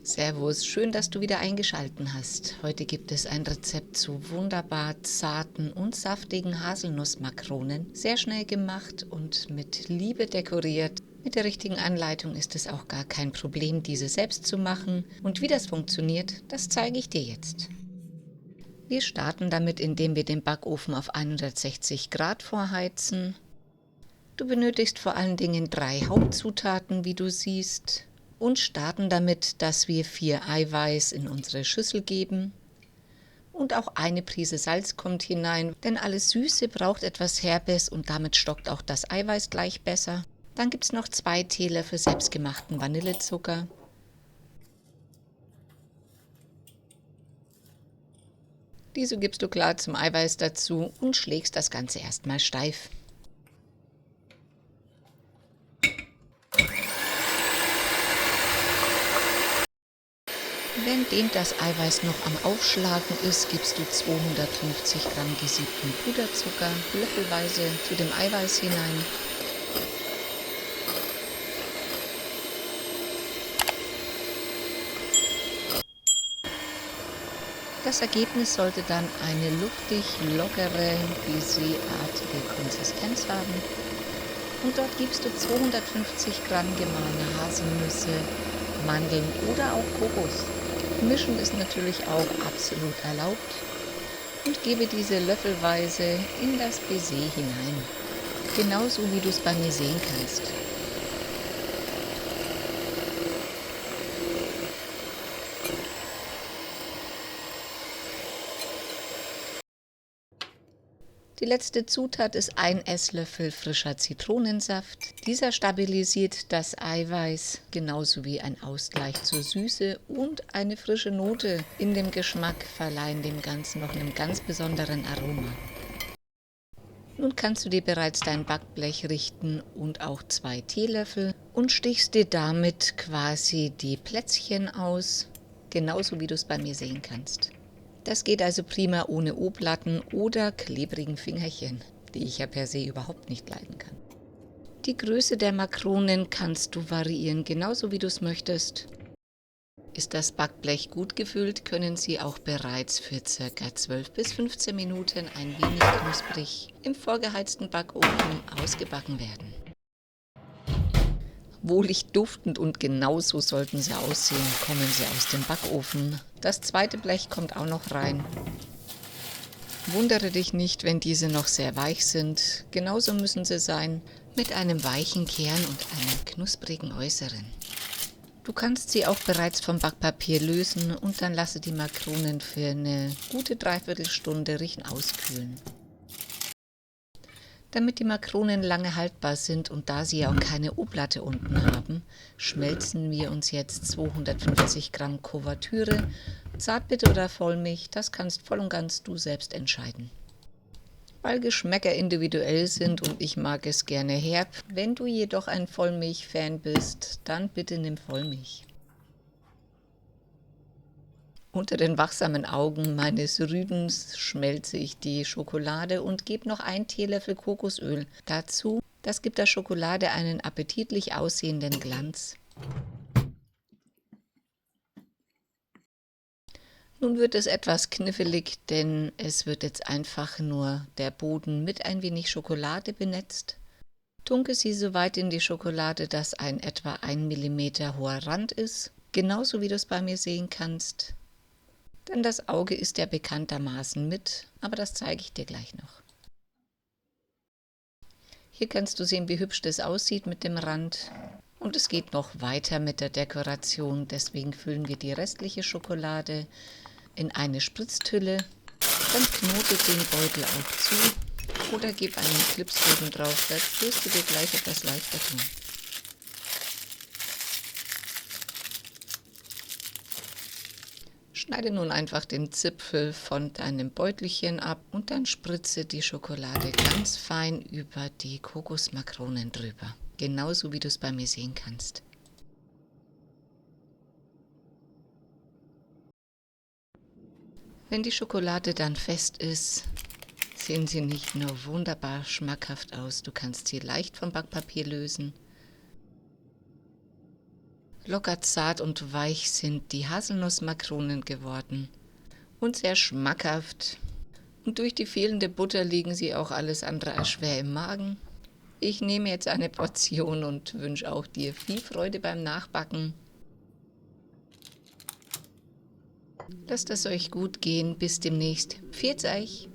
Servus, schön, dass du wieder eingeschaltet hast. Heute gibt es ein Rezept zu wunderbar zarten und saftigen Haselnussmakronen. Sehr schnell gemacht und mit Liebe dekoriert. Mit der richtigen Anleitung ist es auch gar kein Problem, diese selbst zu machen. Und wie das funktioniert, das zeige ich dir jetzt. Wir starten damit, indem wir den Backofen auf 160 Grad vorheizen. Du benötigst vor allen Dingen 3 Hauptzutaten, wie du siehst. Und starten damit, dass wir 4 Eiweiß in unsere Schüssel geben. Und auch eine Prise Salz kommt hinein, denn alles Süße braucht etwas Herbes und damit stockt auch das Eiweiß gleich besser. Dann gibt es noch 2 Teelöffel selbstgemachten Vanillezucker. Diese gibst du klar zum Eiweiß dazu und schlägst das Ganze erstmal steif. Während das Eiweiß noch am Aufschlagen ist, gibst du 250 Gramm gesiebten Puderzucker löffelweise zu dem Eiweiß hinein. Das Ergebnis sollte dann eine luftig, lockere, baiserartige Konsistenz haben. Und dort gibst du 250 Gramm gemahlene Haselnüsse, Mandeln oder auch Kokos. Mischen ist natürlich auch absolut erlaubt und gebe diese löffelweise in das Baiser hinein, genauso wie du es bei mir sehen kannst. Die letzte Zutat ist 1 Esslöffel frischer Zitronensaft. Dieser stabilisiert das Eiweiß, genauso wie ein Ausgleich zur Süße und eine frische Note in dem Geschmack verleihen dem Ganzen noch einen ganz besonderen Aroma. Nun kannst du dir bereits dein Backblech richten und auch 2 Teelöffel und stichst dir damit quasi die Plätzchen aus, genauso wie du es bei mir sehen kannst. Das geht also prima ohne O-Platten oder klebrigen Fingerchen, die ich ja per se überhaupt nicht leiden kann. Die Größe der Makronen kannst du variieren, genauso wie du es möchtest. Ist das Backblech gut gefüllt, können sie auch bereits für ca. 12 bis 15 Minuten ein wenig knusprig im vorgeheizten Backofen ausgebacken werden. Wohlig duftend und genauso sollten sie aussehen, kommen sie aus dem Backofen. Das zweite Blech kommt auch noch rein. Wundere dich nicht, wenn diese noch sehr weich sind. Genauso müssen sie sein, mit einem weichen Kern und einem knusprigen Äußeren. Du kannst sie auch bereits vom Backpapier lösen und dann lasse die Makronen für eine gute Dreiviertelstunde riechen auskühlen. Damit die Makronen lange haltbar sind und da sie ja auch keine O-Platte unten haben, schmelzen wir uns jetzt 250 Gramm Kuvertüre, Zartbitter oder Vollmilch, das kannst voll und ganz du selbst entscheiden. Weil Geschmäcker individuell sind und ich mag es gerne herb, wenn du jedoch ein Vollmilch-Fan bist, dann bitte nimm Vollmilch. Unter den wachsamen Augen meines Rüdens schmelze ich die Schokolade und gebe noch 1 Teelöffel Kokosöl dazu. Das gibt der Schokolade einen appetitlich aussehenden Glanz. Nun wird es etwas knifflig, denn es wird jetzt einfach nur der Boden mit ein wenig Schokolade benetzt. Tunke sie so weit in die Schokolade, dass ein etwa 1 mm hoher Rand ist, genauso wie du es bei mir sehen kannst. Denn das Auge isst ja bekanntermaßen mit, aber das zeige ich dir gleich noch. Hier kannst du sehen, wie hübsch das aussieht mit dem Rand. Und es geht noch weiter mit der Dekoration, deswegen füllen wir die restliche Schokolade in eine Spritztülle. Dann knote den Beutel auch zu oder gib einen Clips oben drauf, das wirst du dir gleich etwas leichter tun. Schneide nun einfach den Zipfel von deinem Beutelchen ab und dann spritze die Schokolade ganz fein über die Kokosmakronen drüber. Genauso wie du es bei mir sehen kannst. Wenn die Schokolade dann fest ist, sehen sie nicht nur wunderbar schmackhaft aus, du kannst sie leicht vom Backpapier lösen. Locker zart und weich sind die Haselnussmakronen geworden und sehr schmackhaft. Und durch die fehlende Butter liegen sie auch alles andere als schwer im Magen. Ich nehme jetzt eine Portion und wünsche auch dir viel Freude beim Nachbacken. Lasst es euch gut gehen. Bis demnächst. Pfiat euch!